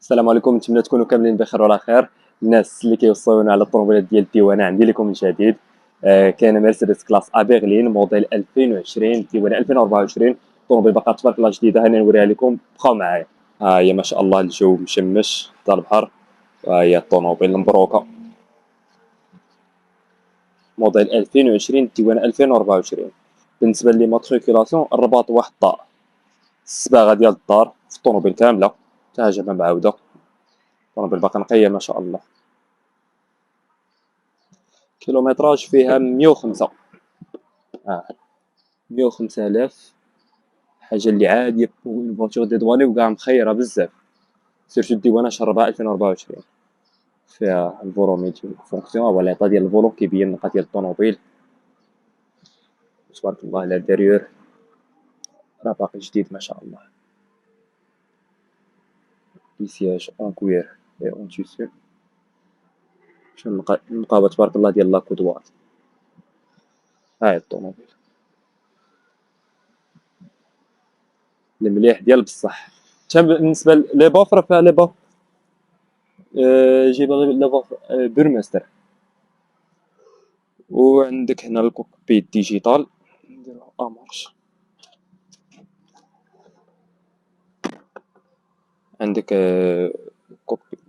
السلام عليكم، نتمنى تكونوا كاملين بخير وعلى خير. الناس اللي كيوصلونا على الطوموبيلات ديال الديوانه، عندي لكم جديد. كاينه مرسيدس كلاس ا برلين موديل 2020 ديوانه 2024. الطوموبيل باقا تبارك الله جديده، انا نوريها لكم، بقاو معايا. ها هي ما شاء الله، الجو مشمش دار البحر، وها هي الطوموبيل مبروكه. موديل 2020 ديوانه 2024. بالنسبه لي ماتريكولاسيون الرباط واحد الدار، الصباغه ديال الدار في الطوموبيل كامله، حتى جابها معاوده. الطوموبيل باقا نقيه ما شاء الله. كيلومتراج فيها 105. 105 آلاف، حاجه اللي عاديه بوغ اون فواتور دي دواني، وكاع مخيره بزاف. سيرتو الديوانه شربها 2024. فيها الفولوميتر فونكسيون، هو العطا ديال الفولوم كيبين النقاط ديال الطوموبيل. تبارك الله على الدريور، راه باقي جديد ما شاء الله. لي سياج اون كوير اي اون تيسو. شوف النقابه تبارك الله ديال لاكودوار. هاي الطوموبيل المليح ديال بصح. حتى بالنسبه لي بوفر، فيها لي بوفر. جيب لي بوفر بيرمستر. وعندك هنا الكوكبيت ديجيتال، نديرو مارش. عندك كوكبيت.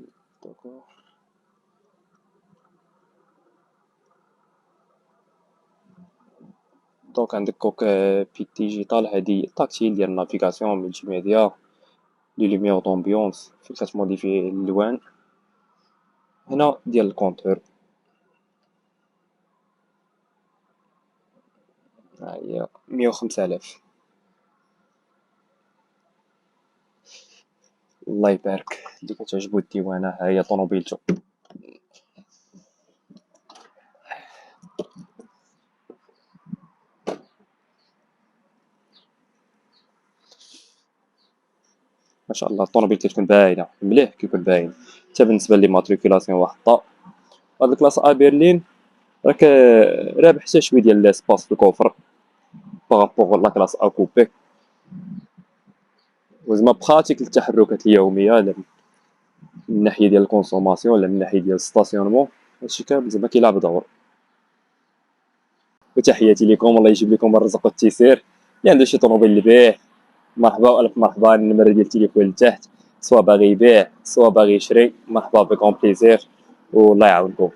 دونك عندك كوكبيت ديجيتال، هادي تاكتيل ديال النافيغاسيون ملتي ميديا، لي لوميير دومبيونس فين كتموديفي الالوان. هنا ديال الكونتور، ها هي 105,000. الله يبارك اللي كتعجبو الديوانه، ها هي طوموبيلتو. ما شاء الله الطوموبيل كتكون باينه مليح، كيكون باين. حتى بالنسبه لي ماتريكولاسيون واحد الطا. هاد الكلاس ا برلين راك رابح حتى شويه ديال ليسباس في الكوفر بارابور لا كلاس ا كوبي، وزعما براتيك للتحركات اليوميه، لا من ناحيه ديال الكونسوماسيون ولا من ناحيه ديال الستاسيونمون. هادشي كامل زعما كيلعب دور. وتحياتي لكم، الله يجيب لكم الرزق والتيسير. اللي عنده شي طوموبيل لبيع، مرحبا والف مرحبا. النمره ديال التليفون لتحت، سوا باغي يبيع سوا باغي يشري، مرحبا بكم بليزير، والله يعاونكم.